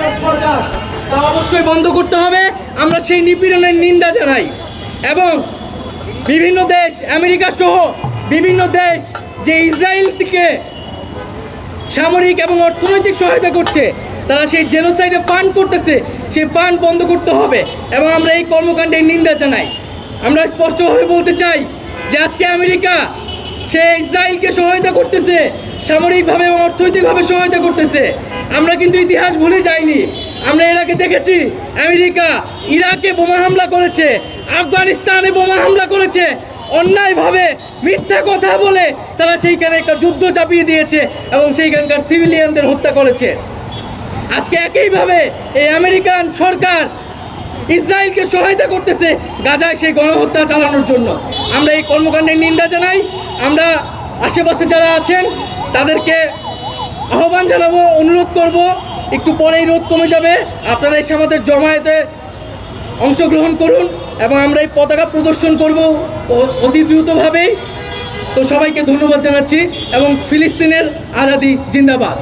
আমেরিকার সরকার তা অবশ্যই বন্ধ করতে হবে। আমরা সেই নিপীড়নের নিন্দা জানাই এবং বিভিন্ন দেশ আমেরিকা সহ বিভিন্ন দেশ যে ইসরায়েলকে সামরিক এবং অর্থনৈতিক সহায়তা করছে, তারা সেই জেনোসাইডে ফান্ড করতেছে, সেই ফান্ড বন্ধ করতে হবে এবং আমরা এই কর্মকাণ্ডের নিন্দা জানাই। আমরা স্পষ্টভাবে বলতে চাই যে আজকে আমেরিকা সে ইসরায়েলকে সহায়তা করতেছে, সামরিকভাবে এবং অর্থনৈতিকভাবে সহায়তা করতেছে। আমরা কিন্তু ইতিহাস ভুলে যাইনি। আমরা এর আগে দেখেছি আমেরিকা ইরাকে বোমা হামলা করেছে, আফগানিস্তানে বোমা হামলা করেছে, অন্যায়ভাবে মিথ্যা কথা বলে তারা সেইখানে একটা যুদ্ধ চাপিয়ে দিয়েছে এবং সেইখানকার সিভিলিয়ানদের হত্যা করেছে। আজকে একইভাবে এই আমেরিকান সরকার ইসরায়েলকে সহায়তা করতেছে গাজায় সেই গণহত্যা চালানোর জন্য। আমরা এই কর্মকাণ্ডের নিন্দা জানাই। আমরা আশেপাশে যারা আছেন তাদেরকে আহ্বান জানাবো, অনুরোধ করব, একটু পরেই রোদ কমে যাবে, আপনারা এসে আমাদের জমায়েতে অংশগ্রহণ করুন এবং আমরা এই পতাকা প্রদর্শন করব অতি দ্রুতভাবেই। তো সবাইকে ধন্যবাদ জানাচ্ছি এবং ফিলিস্তিনের আজাদি জিন্দাবাদ।